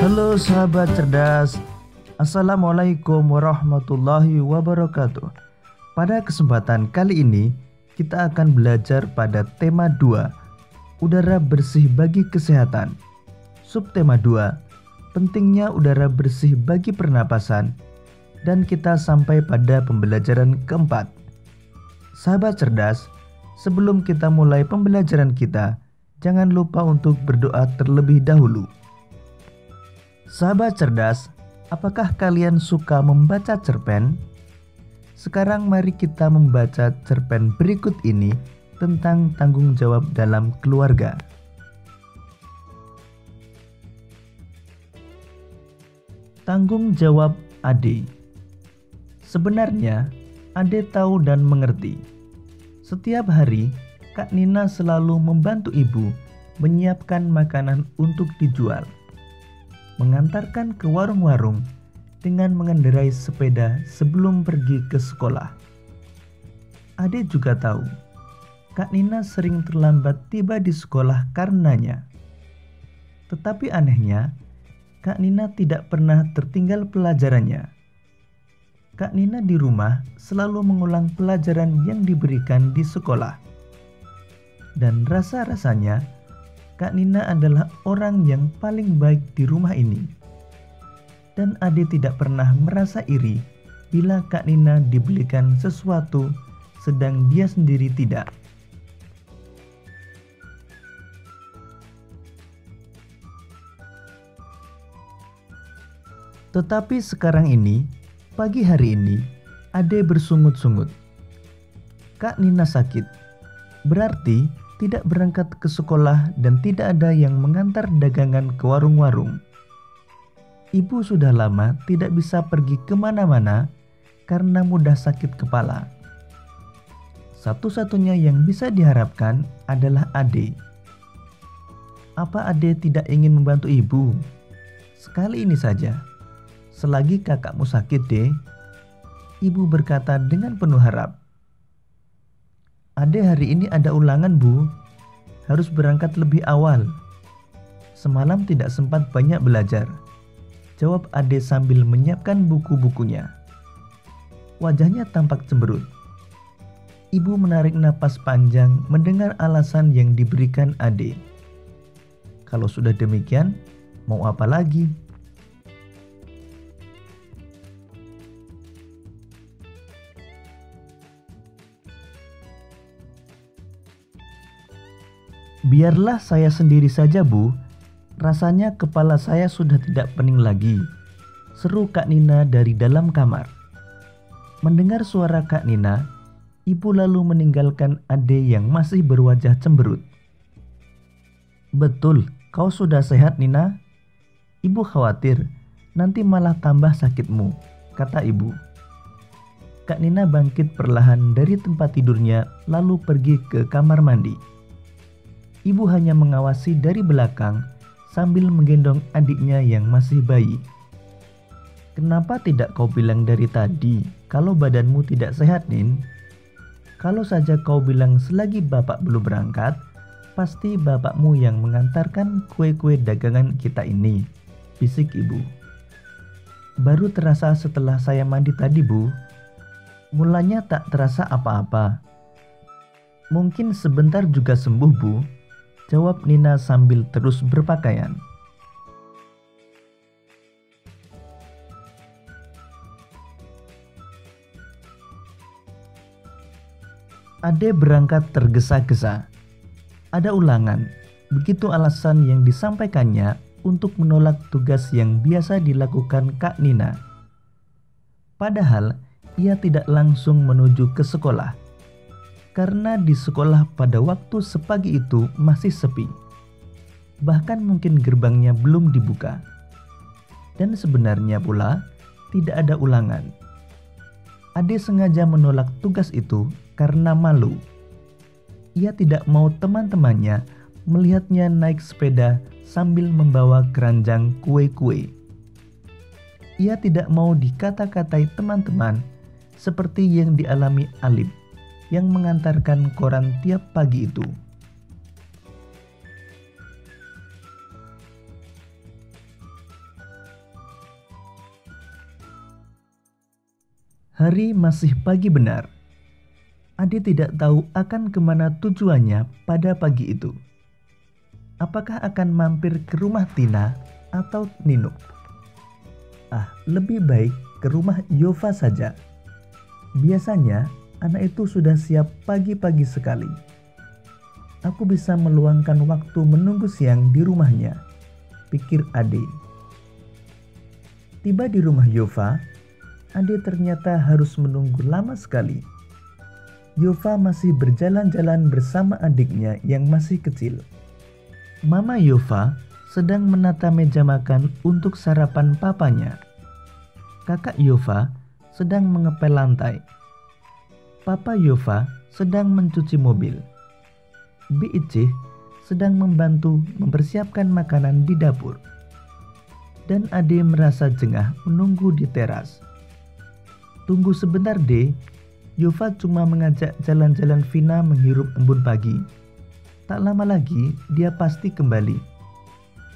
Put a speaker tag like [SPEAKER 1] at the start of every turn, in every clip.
[SPEAKER 1] Halo sahabat cerdas, Assalamualaikum warahmatullahi wabarakatuh. Pada kesempatan kali ini kita akan belajar pada tema 2, udara bersih bagi kesehatan. Subtema 2, pentingnya udara bersih bagi pernapasan. Dan kita sampai pada pembelajaran keempat. Sahabat cerdas, sebelum kita mulai pembelajaran kita, jangan lupa untuk berdoa terlebih dahulu. Sahabat cerdas, apakah kalian suka membaca cerpen? Sekarang mari kita membaca cerpen berikut ini tentang tanggung jawab dalam keluarga. Tanggung jawab Ade. Sebenarnya, Ade tahu dan mengerti. Setiap hari, Kak Nina selalu membantu ibu menyiapkan makanan untuk dijual, mengantarkan ke warung-warung dengan mengendarai sepeda sebelum pergi ke sekolah. Ade juga tahu, Kak Nina sering terlambat tiba di sekolah karenanya. Tetapi anehnya, Kak Nina tidak pernah tertinggal pelajarannya. Kak Nina di rumah selalu mengulang pelajaran yang diberikan di sekolah. Dan rasa-rasanya, Kak Nina adalah orang yang paling baik di rumah ini. Dan Ade tidak pernah merasa iri bila Kak Nina dibelikan sesuatu sedang dia sendiri tidak. Tetapi sekarang ini, pagi hari ini, Ade bersungut-sungut. Kak Nina sakit, berarti tidak berangkat ke sekolah dan tidak ada yang mengantar dagangan ke warung-warung. Ibu sudah lama tidak bisa pergi kemana-mana karena mudah sakit kepala. Satu-satunya yang bisa diharapkan adalah Ade. Apa Ade tidak ingin membantu ibu? Sekali ini saja. Selagi kakakmu sakit deh, ibu berkata dengan penuh harap. Ade hari ini ada ulangan bu, harus berangkat lebih awal. Semalam tidak sempat banyak belajar, jawab Ade sambil menyiapkan buku-bukunya. Wajahnya tampak cemberut. Ibu menarik napas panjang mendengar alasan yang diberikan Ade. Kalau sudah demikian, mau apa lagi? Biarlah saya sendiri saja bu, rasanya kepala saya sudah tidak pening lagi, seru Kak Nina dari dalam kamar. Mendengar suara Kak Nina, ibu lalu meninggalkan Ade yang masih berwajah cemberut. Betul, kau sudah sehat Nina? Ibu khawatir, nanti malah tambah sakitmu, kata ibu. Kak Nina bangkit perlahan dari tempat tidurnya lalu pergi ke kamar mandi. Ibu hanya mengawasi dari belakang sambil menggendong adiknya yang masih bayi. Kenapa tidak kau bilang dari tadi kalau badanmu tidak sehat, Nin? Kalau saja kau bilang selagi bapak belum berangkat, pasti bapakmu yang mengantarkan kue-kue dagangan kita ini, bisik ibu. Baru terasa setelah saya mandi tadi, bu. Mulanya tak terasa apa-apa. Mungkin sebentar juga sembuh, bu, jawab Nina sambil terus berpakaian. Ade berangkat tergesa-gesa. Ada ulangan, begitu alasan yang disampaikannya untuk menolak tugas yang biasa dilakukan Kak Nina. Padahal ia tidak langsung menuju ke sekolah, karena di sekolah pada waktu sepagi itu masih sepi. Bahkan mungkin gerbangnya belum dibuka. Dan sebenarnya pula tidak ada ulangan. Ade sengaja menolak tugas itu karena malu. Ia tidak mau teman-temannya melihatnya naik sepeda sambil membawa keranjang kue-kue. Ia tidak mau dikata-katai teman-teman seperti yang dialami Alip yang mengantarkan koran tiap pagi itu. Hari masih pagi benar. Ade tidak tahu akan kemana tujuannya pada pagi itu. Apakah akan mampir ke rumah Tina atau Nino? Lebih baik ke rumah Yova saja. Biasanya anak itu sudah siap pagi-pagi sekali. Aku bisa meluangkan waktu menunggu siang di rumahnya, pikir Ade. Tiba di rumah Yova, Ade ternyata harus menunggu lama sekali. Yova masih berjalan-jalan bersama adiknya yang masih kecil. Mama Yova sedang menata meja makan untuk sarapan papanya. Kakak Yova sedang mengepel lantai. Papa Yova sedang mencuci mobil. Bi Icih sedang membantu mempersiapkan makanan di dapur. Dan Ade merasa jengah menunggu di teras. Tunggu sebentar, De. Yova cuma mengajak jalan-jalan Vina menghirup embun pagi. Tak lama lagi dia pasti kembali.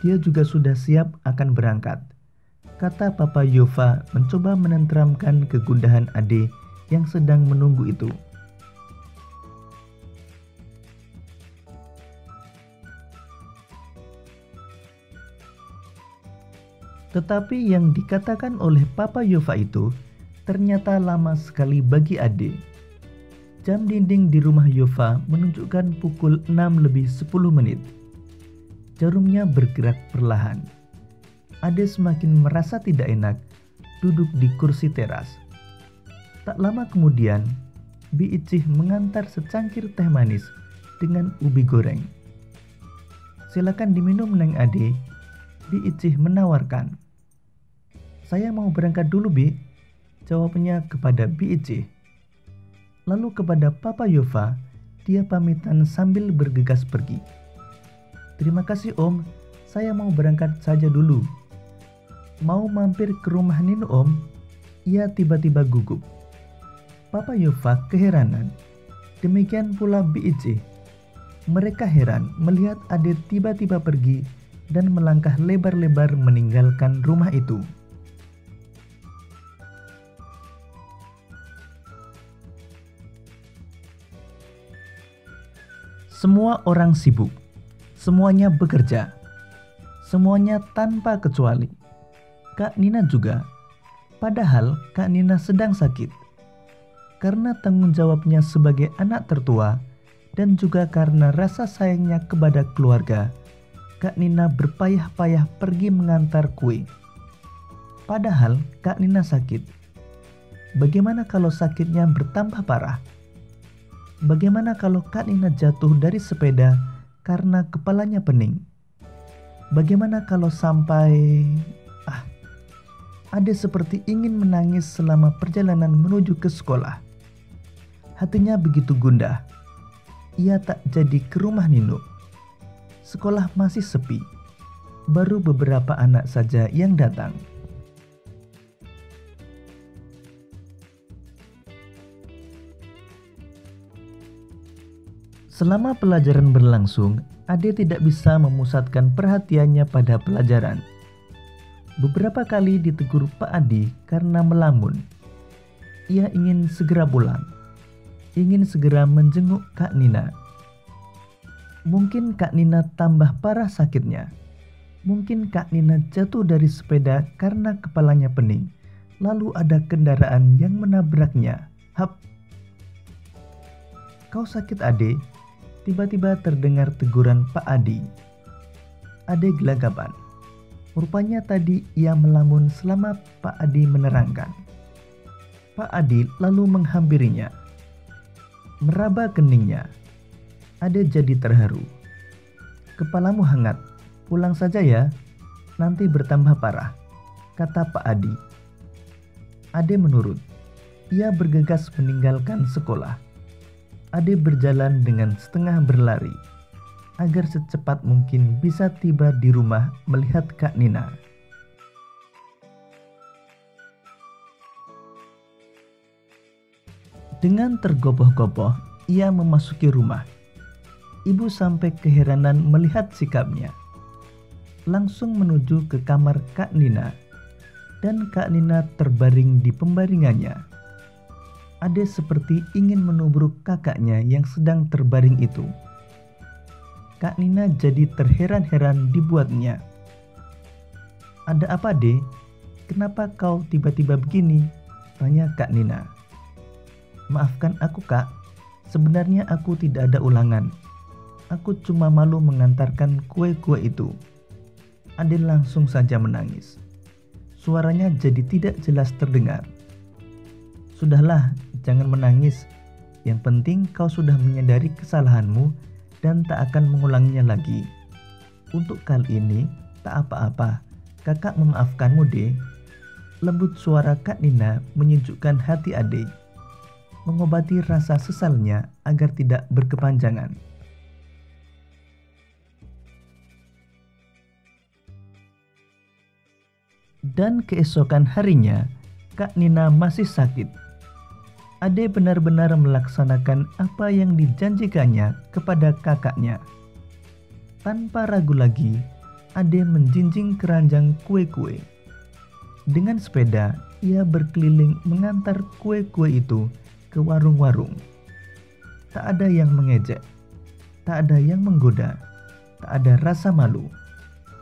[SPEAKER 1] Dia juga sudah siap akan berangkat, kata Papa Yova mencoba menenteramkan kegundahan Ade yang sedang menunggu itu. Tetapi yang dikatakan oleh Papa Yova itu ternyata lama sekali bagi Ade. Jam dinding di rumah Yova menunjukkan pukul 6:10. Jarumnya bergerak perlahan. Ade semakin merasa tidak enak duduk di kursi teras. Tak lama kemudian, Bi Icih mengantar secangkir teh manis dengan ubi goreng. Silakan diminum, Neng Ade, Bi Icih menawarkan. Saya mau berangkat dulu, Bi, jawabnya kepada Bi Icih. Lalu kepada Papa Yova, dia pamitan sambil bergegas pergi. Terima kasih Om, saya mau berangkat saja dulu. Mau mampir ke rumah Nino Om? Ia tiba-tiba gugup. Papa Yova keheranan. Demikian pula Bi Icih. Mereka heran melihat Ade tiba-tiba pergi dan melangkah lebar-lebar meninggalkan rumah itu. Semua orang sibuk, semuanya bekerja, semuanya tanpa kecuali. Kak Nina juga, padahal Kak Nina sedang sakit. Karena tanggung jawabnya sebagai anak tertua dan juga karena rasa sayangnya kepada keluarga, Kak Nina berpayah-payah pergi mengantar kue. Padahal Kak Nina sakit. Bagaimana kalau sakitnya bertambah parah? Bagaimana kalau Kak Nina jatuh dari sepeda karena kepalanya pening? Bagaimana kalau sampai... Ade seperti ingin menangis selama perjalanan menuju ke sekolah. Hatinya begitu gundah. Ia tak jadi ke rumah Nino. Sekolah masih sepi. Baru beberapa anak saja yang datang. Selama pelajaran berlangsung, Ade tidak bisa memusatkan perhatiannya pada pelajaran. Beberapa kali ditegur Pak Adi karena melamun. Ia ingin segera pulang, ingin segera menjenguk Kak Nina. Mungkin Kak Nina tambah parah sakitnya. Mungkin Kak Nina jatuh dari sepeda karena kepalanya pening. Lalu ada kendaraan yang menabraknya. Hap! Kau sakit, Ade? Tiba-tiba terdengar teguran Pak Adi. Ade gelagapan. Rupanya tadi ia melamun selama Pak Adi menerangkan. Pak Adi lalu menghampirinya. Meraba keningnya. Ade jadi terharu. Kepalamu hangat, pulang saja ya, nanti bertambah parah, kata Pak Adi. Ade menurut. Ia bergegas meninggalkan sekolah. Ade berjalan dengan setengah berlari, agar secepat mungkin bisa tiba di rumah melihat Kak Nina. Dengan tergopoh-gopoh, ia memasuki rumah. Ibu sampai keheranan melihat sikapnya. Langsung menuju ke kamar Kak Nina. Dan Kak Nina terbaring di pembaringannya. Ade seperti ingin menubruk kakaknya yang sedang terbaring itu. Kak Nina jadi terheran-heran dibuatnya. "Ada apa, Dek? Kenapa kau tiba-tiba begini?" tanya Kak Nina. "Maafkan aku, Kak. Sebenarnya aku tidak ada ulangan. Aku cuma malu mengantarkan kue-kue itu." Ade langsung saja menangis. Suaranya jadi tidak jelas terdengar. "Sudahlah, jangan menangis. Yang penting kau sudah menyadari kesalahanmu dan tak akan mengulanginya lagi. Untuk kali ini, tak apa-apa. Kakak memaafkanmu, Dek." Lembut suara Kak Nina menyejukkan hati Ade, mengobati rasa sesalnya agar tidak berkepanjangan. Dan keesokan harinya, Kak Nina masih sakit. Ade benar-benar melaksanakan apa yang dijanjikannya kepada kakaknya. Tanpa ragu lagi, Ade menjinjing keranjang kue-kue. Dengan sepeda, ia berkeliling mengantar kue-kue itu ke warung-warung. Tak ada yang mengejek, tak ada yang menggoda, tak ada rasa malu.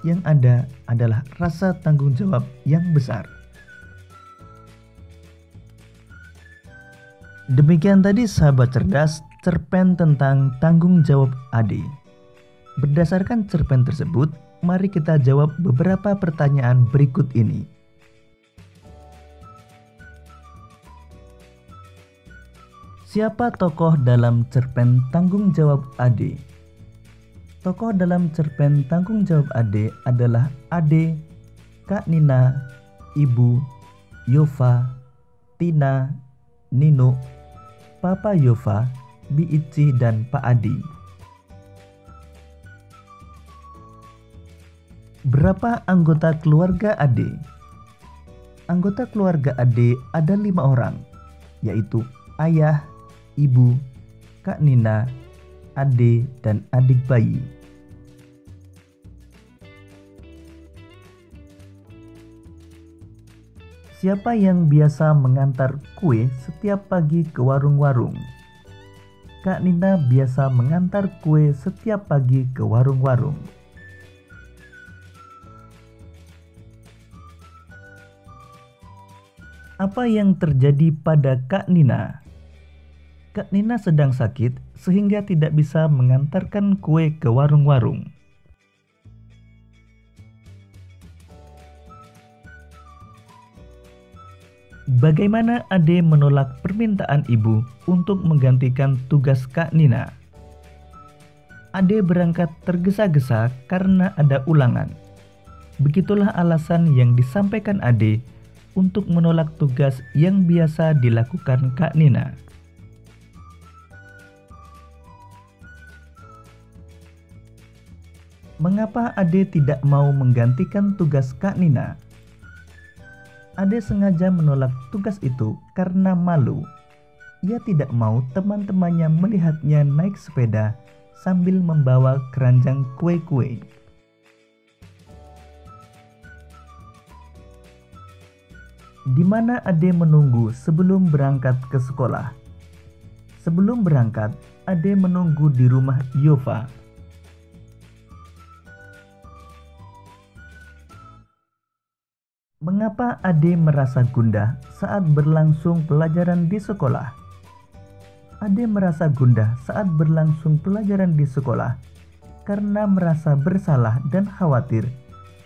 [SPEAKER 1] Yang ada adalah rasa tanggung jawab yang besar. Demikian tadi sahabat cerdas, cerpen tentang tanggung jawab Ade. Berdasarkan cerpen tersebut, mari kita jawab beberapa pertanyaan berikut ini. Siapa tokoh dalam cerpen tanggung jawab Ade? Tokoh dalam cerpen tanggung jawab Ade adalah Ade, Kak Nina, Ibu, Yova, Tina, Nino, Papa Yova, Bi Ici, dan Pak Adi. Berapa anggota keluarga Ade? Anggota keluarga Ade ada 5 orang, yaitu ayah, ibu, Kak Nina, Ade, dan adik bayi. Siapa yang biasa mengantar kue setiap pagi ke warung-warung? Kak Nina biasa mengantar kue setiap pagi ke warung-warung. Apa yang terjadi pada Kak Nina? Kak Nina sedang sakit sehingga tidak bisa mengantarkan kue ke warung-warung. Bagaimana Ade menolak permintaan ibu untuk menggantikan tugas Kak Nina? Ade berangkat tergesa-gesa karena ada ulangan. Begitulah alasan yang disampaikan Ade untuk menolak tugas yang biasa dilakukan Kak Nina. Mengapa Ade tidak mau menggantikan tugas Kak Nina? Ade sengaja menolak tugas itu karena malu. Ia tidak mau teman-temannya melihatnya naik sepeda sambil membawa keranjang kue-kue. Di mana Ade menunggu sebelum berangkat ke sekolah? Sebelum berangkat, Ade menunggu di rumah Yova. Mengapa Ade merasa gundah saat berlangsung pelajaran di sekolah? Ade merasa gundah saat berlangsung pelajaran di sekolah karena merasa bersalah dan khawatir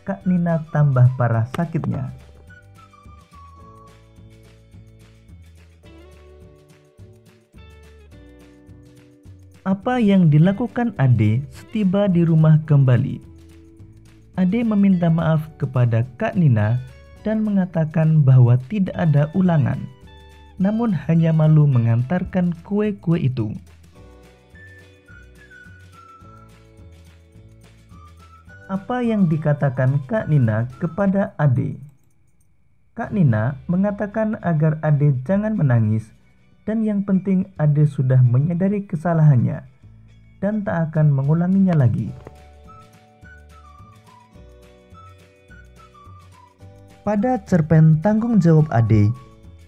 [SPEAKER 1] Kak Nina tambah parah sakitnya. Apa yang dilakukan Ade setiba di rumah kembali? Ade meminta maaf kepada Kak Nina dan mengatakan bahwa tidak ada ulangan, namun hanya malu mengantarkan kue-kue itu. Apa yang dikatakan Kak Nina kepada Ade? Kak Nina mengatakan agar Ade jangan menangis dan yang penting Ade sudah menyadari kesalahannya dan tak akan mengulanginya lagi. Pada cerpen tanggung jawab Ade,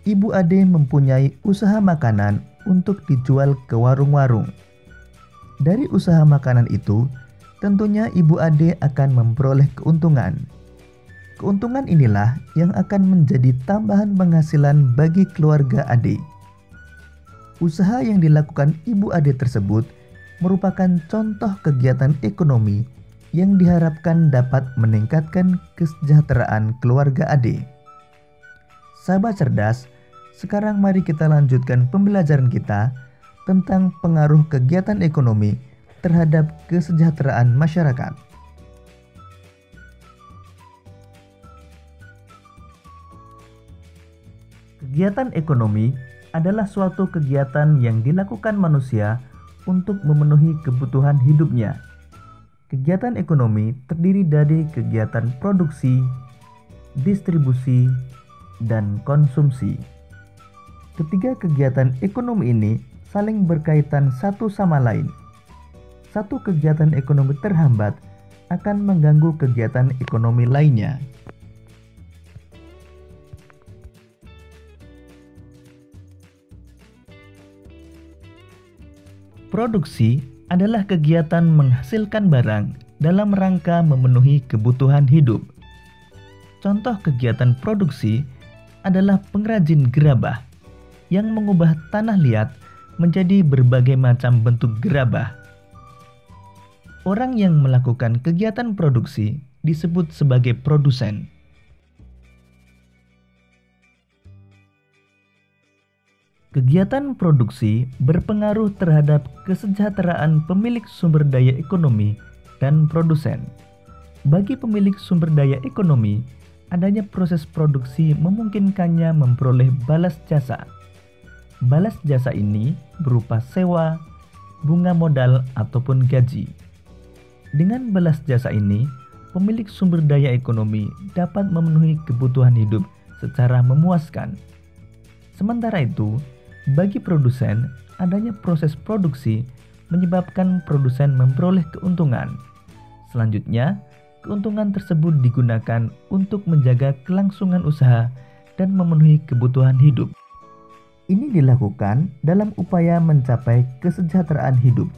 [SPEAKER 1] Ibu Ade mempunyai usaha makanan untuk dijual ke warung-warung. Dari usaha makanan itu, tentunya Ibu Ade akan memperoleh keuntungan. Keuntungan inilah yang akan menjadi tambahan penghasilan bagi keluarga Ade. Usaha yang dilakukan Ibu Ade tersebut merupakan contoh kegiatan ekonomi yang diharapkan dapat meningkatkan kesejahteraan keluarga Ade. Sahabat cerdas, sekarang mari kita lanjutkan pembelajaran kita tentang pengaruh kegiatan ekonomi terhadap kesejahteraan masyarakat. Kegiatan ekonomi adalah suatu kegiatan yang dilakukan manusia untuk memenuhi kebutuhan hidupnya. Kegiatan ekonomi terdiri dari kegiatan produksi, distribusi, dan konsumsi. Ketiga kegiatan ekonomi ini saling berkaitan satu sama lain. Satu kegiatan ekonomi terhambat akan mengganggu kegiatan ekonomi lainnya. Produksi adalah kegiatan menghasilkan barang dalam rangka memenuhi kebutuhan hidup. Contoh kegiatan produksi adalah pengrajin gerabah yang mengubah tanah liat menjadi berbagai macam bentuk gerabah. Orang yang melakukan kegiatan produksi disebut sebagai produsen. Kegiatan produksi berpengaruh terhadap kesejahteraan pemilik sumber daya ekonomi dan produsen. Bagi pemilik sumber daya ekonomi, adanya proses produksi memungkinkannya memperoleh balas jasa. Balas jasa ini berupa sewa, bunga modal, ataupun gaji. Dengan balas jasa ini, pemilik sumber daya ekonomi dapat memenuhi kebutuhan hidup secara memuaskan. Sementara itu, bagi produsen, adanya proses produksi menyebabkan produsen memperoleh keuntungan. Selanjutnya, keuntungan tersebut digunakan untuk menjaga kelangsungan usaha dan memenuhi kebutuhan hidup. Ini dilakukan dalam upaya mencapai kesejahteraan hidup.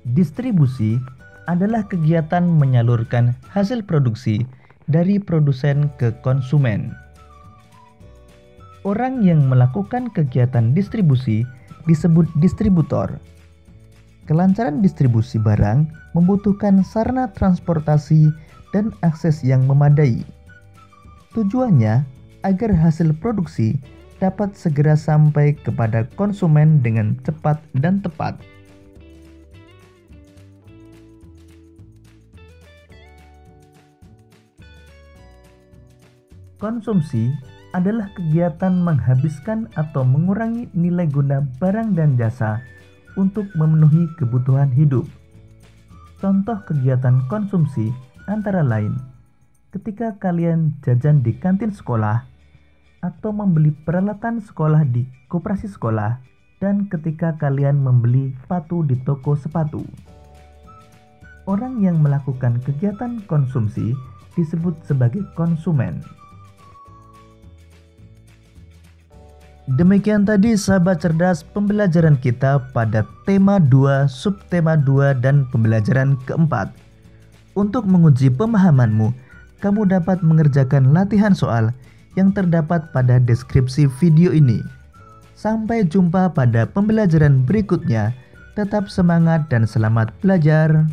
[SPEAKER 1] Distribusi adalah kegiatan menyalurkan hasil produksi dari produsen ke konsumen. Orang yang melakukan kegiatan distribusi disebut distributor. Kelancaran distribusi barang membutuhkan sarana transportasi dan akses yang memadai. Tujuannya agar hasil produksi dapat segera sampai kepada konsumen dengan cepat dan tepat. Konsumsi adalah kegiatan menghabiskan atau mengurangi nilai guna barang dan jasa untuk memenuhi kebutuhan hidup. Contoh kegiatan konsumsi antara lain ketika kalian jajan di kantin sekolah atau membeli peralatan sekolah di koperasi sekolah, dan ketika kalian membeli sepatu di toko sepatu. Orang yang melakukan kegiatan konsumsi disebut sebagai konsumen. Demikian tadi sahabat cerdas pembelajaran kita pada tema 2, subtema 2, dan pembelajaran keempat. Untuk menguji pemahamanmu, kamu dapat mengerjakan latihan soal yang terdapat pada deskripsi video ini. Sampai jumpa pada pembelajaran berikutnya. Tetap semangat dan selamat belajar.